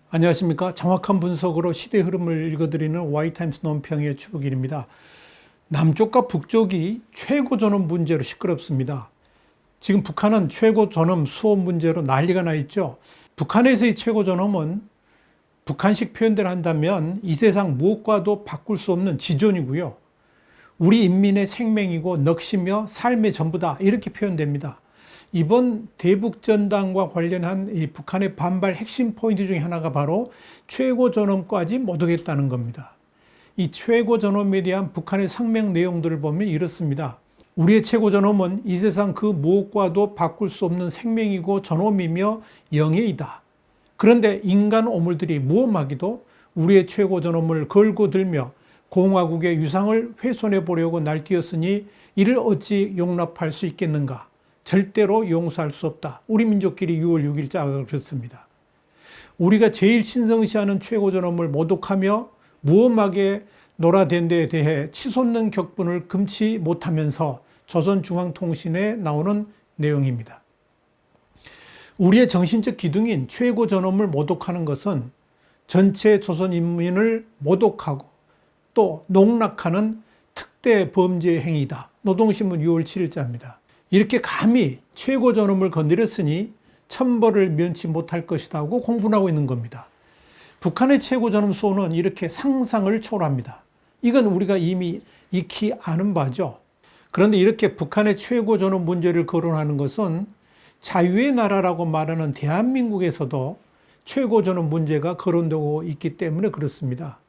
안녕하십니까. 정확한 분석으로 시대 흐름을 읽어드리는 와이타임스 논평의 추국일입니다. 남쪽과 북쪽이 최고 존엄 문제로 시끄럽습니다. 지금 북한은 최고 존엄 수호 문제로 난리가 나 있죠. 북한에서의 최고 존엄은 북한식 표현대로 한다면 이 세상 무엇과도 바꿀 수 없는 지존이고요. 우리 인민의 생명이고 넋이며 삶의 전부다, 이렇게 표현됩니다. 이번 대북전단과 관련한 이 북한의 반발 핵심 포인트 중에 하나가 바로 최고 존엄까지 못 오겠다는 겁니다. 이 최고 존엄에 대한 북한의 성명 내용들을 보면 이렇습니다. 우리의 최고 존엄은 이 세상 그 무엇과도 바꿀 수 없는 생명이고 존엄이며 영예이다. 그런데 인간 오물들이 무엄하게도 우리의 최고 존엄을 걸고 들며 공화국의 유상을 훼손해 보려고 날뛰었으니 이를 어찌 용납할 수 있겠는가? 절대로 용서할 수 없다. 우리 민족끼리 6월 6일자가 그렇습니다. 우리가 제일 신성시하는 최고 존엄을 모독하며 무엄하게 놀아댄 데에 대해 치솟는 격분을 금치 못하면서 조선중앙통신에 나오는 내용입니다. 우리의 정신적 기둥인 최고 존엄을 모독하는 것은 전체 조선 인민을 모독하고 또 농락하는 특대 범죄 행위다. 노동신문 6월 7일자입니다. 이렇게 감히 최고 존엄을 건드렸으니 천벌을 면치 못할 것이라고 공분하고 있는 겁니다. 북한의 최고 존엄 수호는 이렇게 상상을 초월합니다. 이건 우리가 이미 익히 아는 바죠. 그런데 이렇게 북한의 최고 존엄 문제를 거론하는 것은 자유의 나라라고 말하는 대한민국에서도 최고 존엄 문제가 거론되고 있기 때문에 그렇습니다.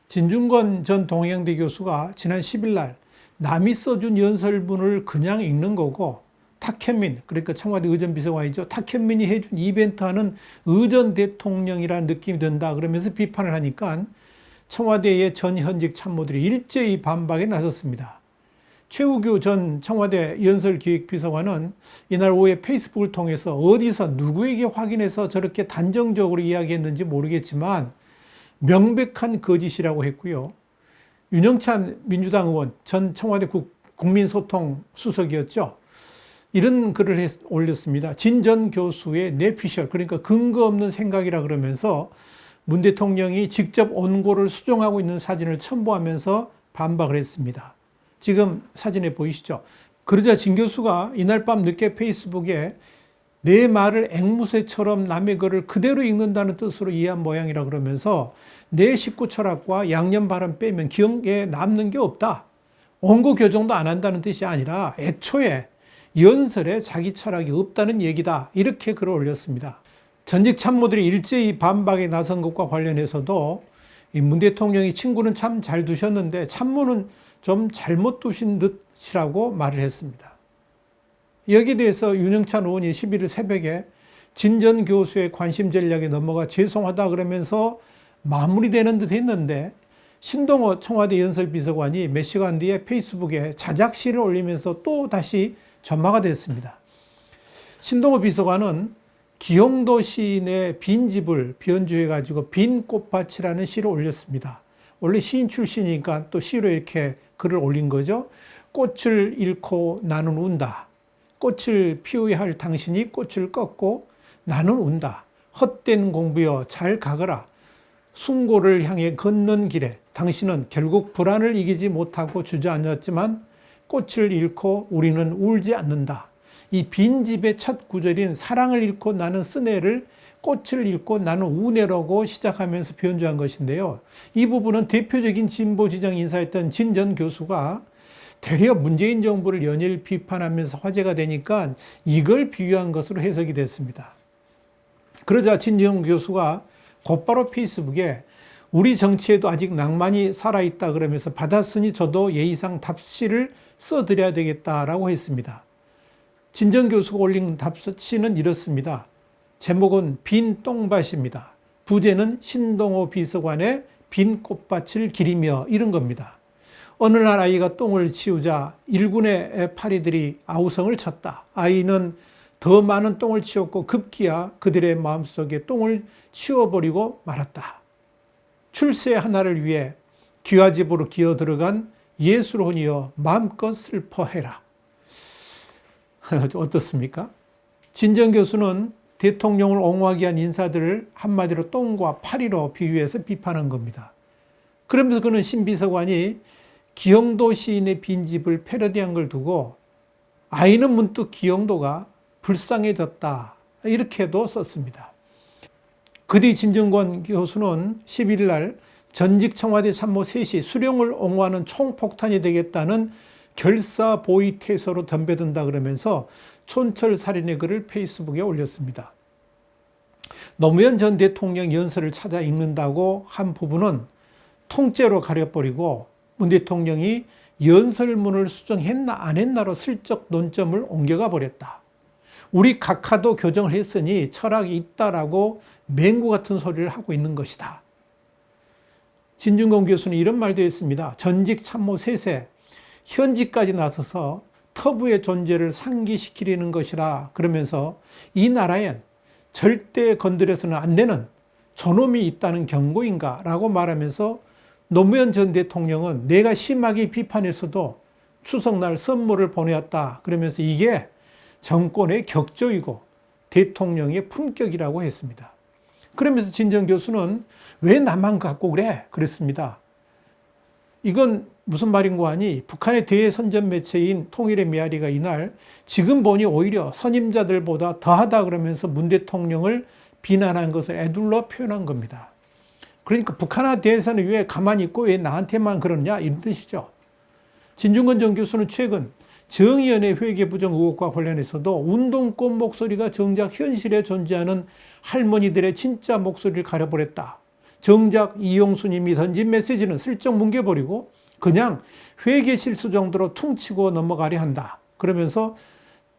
진중권 전 동해대 교수가 지난 10일 날 남이 써준 연설문을 그냥 읽는 거고 탁현민, 그러니까 청와대 의전비서관이죠. 탁현민이 해준 이벤트하는 의전 대통령이라는 느낌이 든다 그러면서 비판을 하니까 청와대의 전 현직 참모들이 일제히 반박에 나섰습니다. 최우규 전 청와대 연설기획비서관은 이날 오후에 페이스북을 통해서 어디서 누구에게 확인해서 저렇게 단정적으로 이야기했는지 모르겠지만 명백한 거짓이라고 했고요. 윤영찬 민주당 의원, 전 청와대 국민소통 수석이었죠. 이런 글을 올렸습니다. 진 전 교수의 뇌피셜, 그러니까 근거 없는 생각이라 그러면서 문 대통령이 직접 원고를 수정하고 있는 사진을 첨부하면서 반박을 했습니다. 지금 사진에 보이시죠? 그러자 진 교수가 이날 밤 늦게 페이스북에 내 말을 앵무새처럼 남의 글을 그대로 읽는다는 뜻으로 이해한 모양이라 그러면서 내 식구 철학과 양념 발언 빼면 기억에 남는 게 없다. 원고 교정도 안 한다는 뜻이 아니라 애초에 연설에 자기 철학이 없다는 얘기다. 이렇게 글을 올렸습니다. 전직 참모들이 일제히 반박에 나선 것과 관련해서도 이 문 대통령이 친구는 참 잘 두셨는데 참모는 좀 잘못 두신 듯이라고 말을 했습니다. 여기에 대해서 윤영찬 의원이 11일 새벽에 진 전 교수의 관심 전략에 넘어가 죄송하다 그러면서 마무리되는 듯 했는데 신동호 청와대 연설비서관이 몇 시간 뒤에 페이스북에 자작시를 올리면서 또 다시 전마가 됐습니다. 신동호 비서관은 기영도 시인의 빈집을 변주해가지고 빈 꽃밭이라는 시를 올렸습니다. 원래 시인 출신이니까 또 시로 이렇게 글을 올린 거죠. 꽃을 잃고 나는 운다. 꽃을 피워야 할 당신이 꽃을 꺾고 나는 운다. 헛된 공부여 잘 가거라. 숭고를 향해 걷는 길에 당신은 결국 불안을 이기지 못하고 주저앉았지만 꽃을 잃고 우리는 울지 않는다. 이 빈집의 첫 구절인 사랑을 잃고 나는 쓰네를 꽃을 잃고 나는 우네라고 시작하면서 변주한 것인데요. 이 부분은 대표적인 진보 지정 인사였던 진 전 교수가 되려 문재인 정부를 연일 비판하면서 화제가 되니까 이걸 비유한 것으로 해석이 됐습니다. 그러자 진 전 교수가 곧바로 페이스북에 우리 정치에도 아직 낭만이 살아있다 그러면서 받았으니 저도 예의상 답시를 써드려야 되겠다라고 했습니다. 진 전 교수가 올린 답시는 이렇습니다. 제목은 빈 똥밭입니다. 부제는 신동호 비서관의 빈 꽃밭을 기리며, 이런 겁니다. 어느 날 아이가 똥을 치우자 일군의 파리들이 아우성을 쳤다. 아이는 더 많은 똥을 치웠고 급기야 그들의 마음속에 똥을 치워버리고 말았다. 출세 하나를 위해 귀화집으로 기어 들어간 예술혼이여 마음껏 슬퍼해라. 어떻습니까? 진 전 교수는 대통령을 옹호하기 위한 인사들을 한마디로 똥과 파리로 비유해서 비판한 겁니다. 그러면서 그는 신비서관이 기영도 시인의 빈집을 패러디한 걸 두고 아이는 문득 기영도가 불쌍해졌다 이렇게도 썼습니다. 그 뒤 진중권 교수는 11일 날 전직 청와대 참모 셋이 수령을 옹호하는 총폭탄이 되겠다는 결사보이태서로 덤벼든다 그러면서 촌철살인의 글을 페이스북에 올렸습니다. 노무현 전 대통령 연설을 찾아 읽는다고 한 부분은 통째로 가려버리고 문 대통령이 연설문을 수정했나 안 했나로 슬쩍 논점을 옮겨가 버렸다. 우리 각하도 교정을 했으니 철학이 있다라고 맹구 같은 소리를 하고 있는 것이다. 진중권 교수는 이런 말도 했습니다. 전직 참모 셋에 현직까지 나서서 터부의 존재를 상기시키려는 것이라 그러면서 이 나라엔 절대 건드려서는 안 되는 존엄이 있다는 경고인가 라고 말하면서 노무현 전 대통령은 내가 심하게 비판했어도 추석날 선물을 보내왔다 그러면서 이게 정권의 격조이고 대통령의 품격이라고 했습니다. 그러면서 진정 교수는 왜 나만 갖고 그래? 그랬습니다. 이건 무슨 말인고 하니 북한의 대선전 매체인 통일의 메아리가 이날 지금 보니 오히려 선임자들보다 더하다 그러면서 문 대통령을 비난한 것을 애둘러 표현한 겁니다. 그러니까 북한에 대해서는 왜 가만히 있고 왜 나한테만 그러냐 이런 뜻이죠. 진중권 전 교수는 최근 정의연의 회계부정 의혹과 관련해서도 운동권 목소리가 정작 현실에 존재하는 할머니들의 진짜 목소리를 가려버렸다. 정작 이용수님이 던진 메시지는 슬쩍 뭉개버리고 그냥 회계 실수 정도로 퉁치고 넘어가려 한다. 그러면서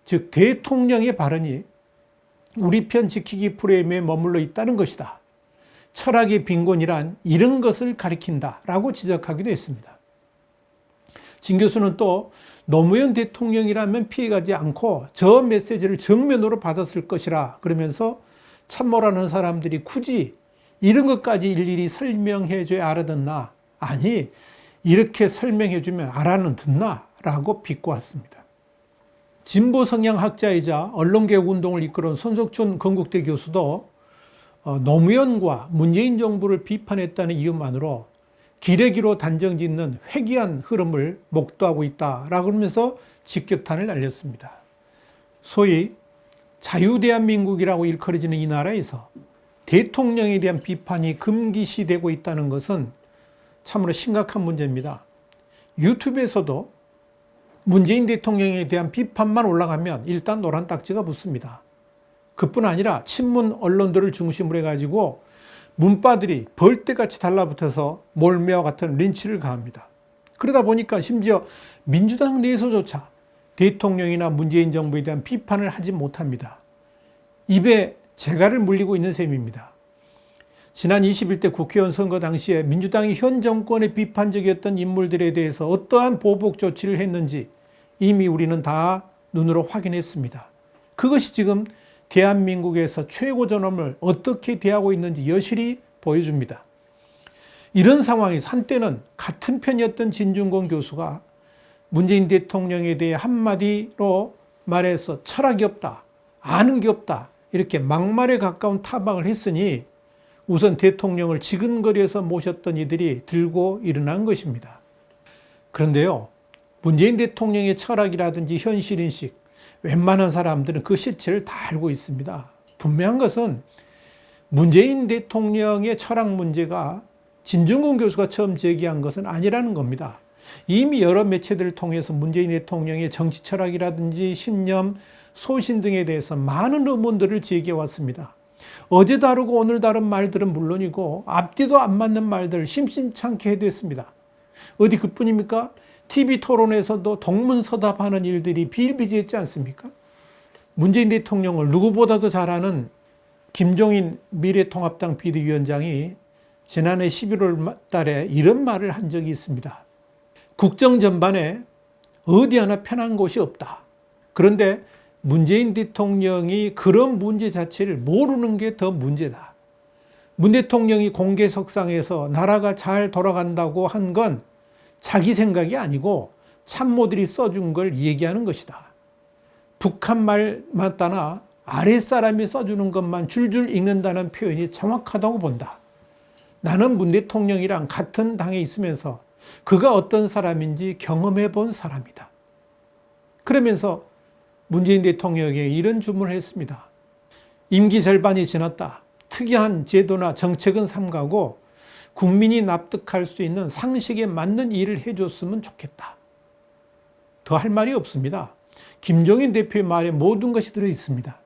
즉 대통령의 발언이 우리 편 지키기 프레임에 머물러 있다는 것이다. 철학의 빈곤이란 이런 것을 가리킨다라고 지적하기도 했습니다. 진 교수는 또 노무현 대통령이라면 피해가지 않고 저 메시지를 정면으로 받았을 것이라 그러면서 참모라는 사람들이 굳이 이런 것까지 일일이 설명해줘야 알아듣나? 아니, 이렇게 설명해주면 알아는 듣나? 라고 비꼬았습니다. 진보 성향 학자이자 언론개혁 운동을 이끌은 손석준 건국대 교수도 노무현과 문재인 정부를 비판했다는 이유만으로 기레기로 단정짓는 회귀한 흐름을 목도하고 있다라고 하면서 직격탄을 날렸습니다. 소위 자유대한민국이라고 일컬어지는 이 나라에서 대통령에 대한 비판이 금기시되고 있다는 것은 참으로 심각한 문제입니다. 유튜브에서도 문재인 대통령에 대한 비판만 올라가면 일단 노란 딱지가 붙습니다. 그뿐 아니라 친문 언론들을 중심으로 해가지고 문바들이 벌떼같이 달라붙어서 몰매와 같은 린치를 가합니다. 그러다 보니까 심지어 민주당 내에서조차 대통령이나 문재인 정부에 대한 비판을 하지 못합니다. 입에 재갈을 물리고 있는 셈입니다. 지난 21대 국회의원 선거 당시에 민주당이 현 정권에 비판적이었던 인물들에 대해서 어떠한 보복 조치를 했는지 이미 우리는 다 눈으로 확인했습니다. 그것이 지금 대한민국에서 최고 존엄을 어떻게 대하고 있는지 여실히 보여줍니다. 이런 상황에서 한때는 같은 편이었던 진중권 교수가 문재인 대통령에 대해 한마디로 말해서 철학이 없다, 아는 게 없다 이렇게 막말에 가까운 타박을 했으니 우선 대통령을 지근거리에서 모셨던 이들이 들고 일어난 것입니다. 그런데요, 문재인 대통령의 철학이라든지 현실인식 웬만한 사람들은 그 실체를 다 알고 있습니다. 분명한 것은 문재인 대통령의 철학 문제가 진중권 교수가 처음 제기한 것은 아니라는 겁니다. 이미 여러 매체들을 통해서 문재인 대통령의 정치 철학이라든지 신념, 소신 등에 대해서 많은 의문들을 제기해 왔습니다. 어제 다루고 오늘 다룬 말들은 물론이고 앞뒤도 안 맞는 말들을 심심찮게 해댔습니다. 어디 그뿐입니까? TV 토론에서도 동문서답하는 일들이 비일비재했지 않습니까? 문재인 대통령을 누구보다도 잘 아는 김종인 미래통합당 비대위원장이 지난해 11월 달에 이런 말을 한 적이 있습니다. 국정 전반에 어디 하나 편한 곳이 없다. 그런데 문재인 대통령이 그런 문제 자체를 모르는 게 더 문제다. 문 대통령이 공개석상에서 나라가 잘 돌아간다고 한 건 자기 생각이 아니고 참모들이 써준 걸 얘기하는 것이다. 북한 말 맞다나 아랫사람이 써주는 것만 줄줄 읽는다는 표현이 정확하다고 본다. 나는 문 대통령이랑 같은 당에 있으면서 그가 어떤 사람인지 경험해 본 사람이다. 그러면서 문재인 대통령에게 이런 주문을 했습니다. 임기 절반이 지났다. 특이한 제도나 정책은 삼가고 국민이 납득할 수 있는 상식에 맞는 일을 해줬으면 좋겠다. 더 할 말이 없습니다. 김종인 대표의 말에 모든 것이 들어있습니다.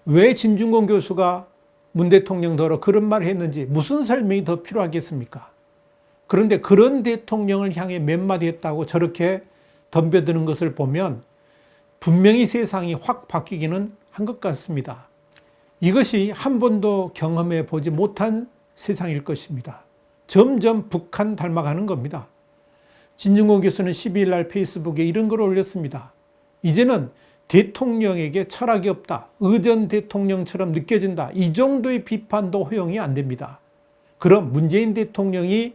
왜 진중권 교수가 문 대통령더러 그런 말을 했는지 무슨 설명이 더 필요하겠습니까? 그런데 그런 대통령을 향해 몇 마디 했다고 저렇게 덤벼드는 것을 보면 분명히 세상이 확 바뀌기는 한 것 같습니다. 이것이 한 번도 경험해 보지 못한 세상일 것입니다. 점점 북한 닮아가는 겁니다. 진중권 교수는 12일 날 페이스북에 이런 글을 올렸습니다. 이제는 대통령에게 철학이 없다. 의전 대통령처럼 느껴진다. 이 정도의 비판도 허용이 안 됩니다. 그럼 문재인 대통령이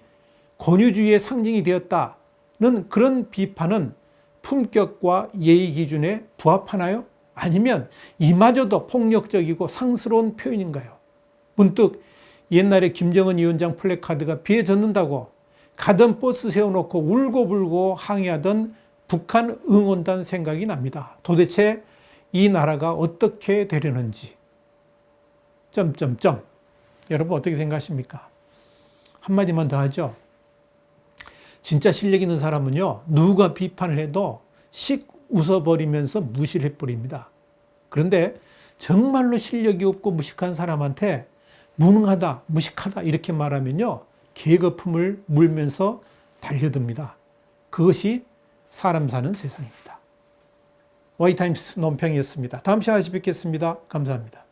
권위주의의 상징이 되었다는 그런 비판은 품격과 예의 기준에 부합하나요? 아니면 이마저도 폭력적이고 상스러운 표현인가요? 문득 옛날에 김정은 위원장 플래카드가 비에 젖는다고 가던 버스 세워놓고 울고불고 항의하던 북한 응원단 생각이 납니다. 도대체 이 나라가 어떻게 되려는지. 여러분 어떻게 생각하십니까? 한마디만 더 하죠. 진짜 실력 있는 사람은요, 누가 비판을 해도 씩 웃어버리면서 무시를 해버립니다. 그런데 정말로 실력이 없고 무식한 사람한테 무능하다, 무식하다 이렇게 말하면요, 계거품을 물면서 달려듭니다. 그것이 사람 사는 세상입니다. 와이타임스 논평이었습니다. 다음 시간에 다시 뵙겠습니다. 감사합니다.